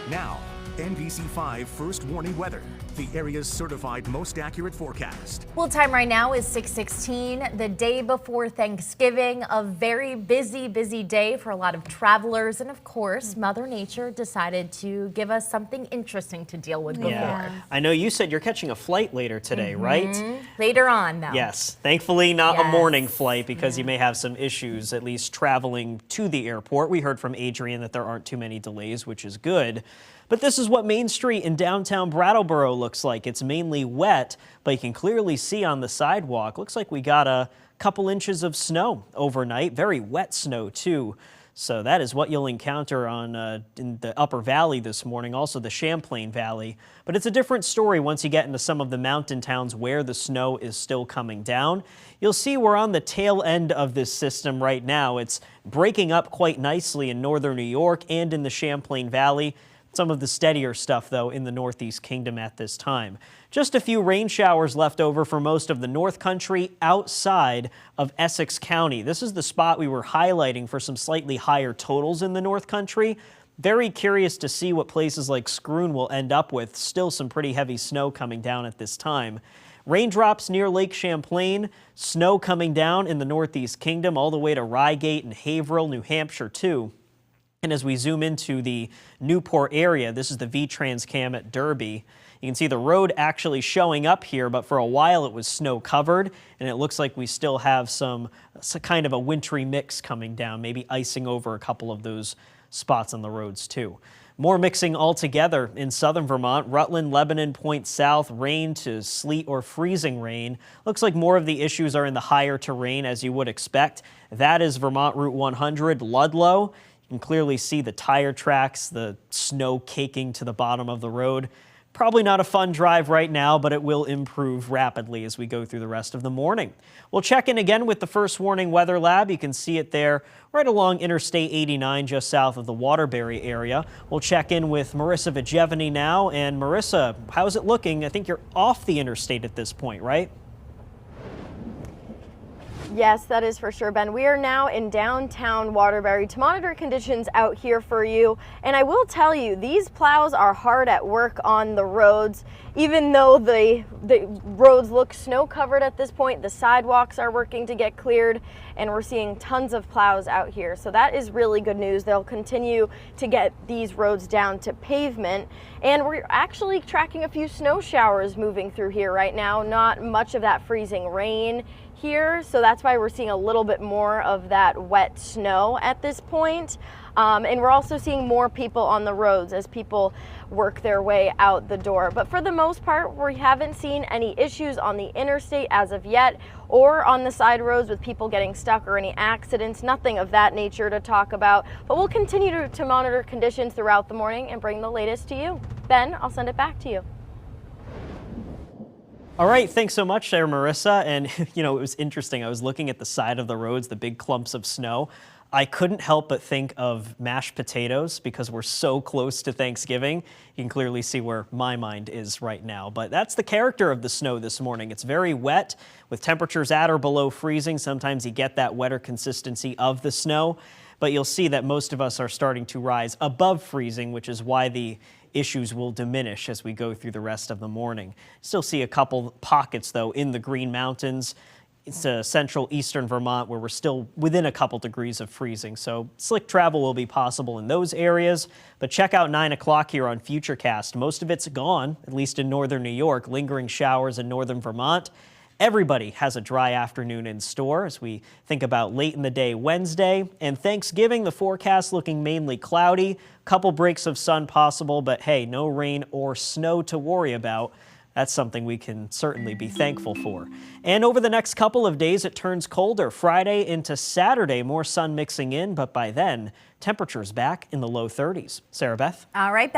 Now, NBC5 First Warning Weather, the area's certified most accurate forecast. Well, time right now is 6:16, the day before Thanksgiving. A very busy day for a lot of travelers. And of course, Mother Nature decided to give us something interesting to deal with before. Yeah. I know you said you're catching a flight later today, right? Later on, though. Yes. Thankfully, not a morning flight because you may have some issues, at least traveling to the airport. We heard from Adrian that there aren't too many delays, which is good. But this is what Main Street in downtown Brattleboro looks like. It's mainly wet, but you can clearly see on the sidewalk. Looks like we got a couple inches of snow overnight. Very wet snow, too. So that is what you'll encounter on in the Upper Valley this morning, also the Champlain Valley. But it's a different story once you get into some of the mountain towns where the snow is still coming down. You'll see we're on the tail end of this system right now. It's breaking up quite nicely in northern New York and in the Champlain Valley. Some of the steadier stuff, though, in the Northeast Kingdom at this time. Just a few rain showers left over for most of the North Country outside of Essex County. This is the spot we were highlighting for some slightly higher totals in the North Country. Very curious to see what places like Scroon will end up with. Still some pretty heavy snow coming down at this time. Raindrops near Lake Champlain, snow coming down in the Northeast Kingdom all the way to Reigate and Haverhill, New Hampshire, too. And as we zoom into the Newport area, this is the VTrans cam at Derby. You can see the road actually showing up here, but for a while it was snow covered, and it looks like we still have some kind of a wintry mix coming down, maybe icing over a couple of those spots on the roads too. More mixing altogether in southern Vermont. Rutland, Lebanon, Point South, rain to sleet or freezing rain. Looks like more of the issues are in the higher terrain, as you would expect. That is Vermont Route 100, Ludlow. You can clearly see the tire tracks, the snow caking to the bottom of the road. Probably not a fun drive right now, but it will improve rapidly as we go through the rest of the morning. We'll check in again with the First Warning Weather Lab. You can see it there right along Interstate 89, just south of the Waterbury area. We'll check in with Marissa Vigevany now. And Marissa, how's it looking? I think you're off the interstate at this point, right? Yes, that is for sure, Ben. We are now in downtown Waterbury to monitor conditions out here for you. And I will tell you, these plows are hard at work on the roads. Even though the roads look snow covered at this point, the sidewalks are working to get cleared, and we're seeing tons of plows out here. So that is really good news. They'll continue to get these roads down to pavement. And we're actually tracking a few snow showers moving through here right now. Not much of that freezing rain here, so that's why we're seeing a little bit more of that wet snow at this point. And we're also seeing more people on the roads as people work their way out the door. But for the most part, we haven't seen any issues on the interstate as of yet, or on the side roads with people getting stuck or any accidents, nothing of that nature to talk about. But we'll continue to monitor conditions throughout the morning and bring the latest to you. Ben, I'll send it back to you. All right, thanks so much there, Marissa. And, you know, it was interesting. I was looking at the side of the roads, the big clumps of snow. I couldn't help but think of mashed potatoes because we're so close to Thanksgiving. You can clearly see where my mind is right now. But that's the character of the snow this morning. It's very wet with temperatures at or below freezing. Sometimes you get that wetter consistency of the snow. But you'll see that most of us are starting to rise above freezing, which is why the issues will diminish as we go through the rest of the morning. Still see a couple pockets, though, in the Green Mountains. It's central eastern Vermont where we're still within a couple degrees of freezing. So slick travel will be possible in those areas. But check out 9 o'clock here on Futurecast. Most of it's gone, at least in northern New York. Lingering showers in northern Vermont. Everybody has a dry afternoon in store as we think about late in the day Wednesday. And Thanksgiving, the forecast looking mainly cloudy. Couple breaks of sun possible, but hey, no rain or snow to worry about. That's something we can certainly be thankful for. And over the next couple of days, it turns colder. Friday into Saturday, more sun mixing in, but by then, temperatures back in the low 30s. Sarah Beth? All right.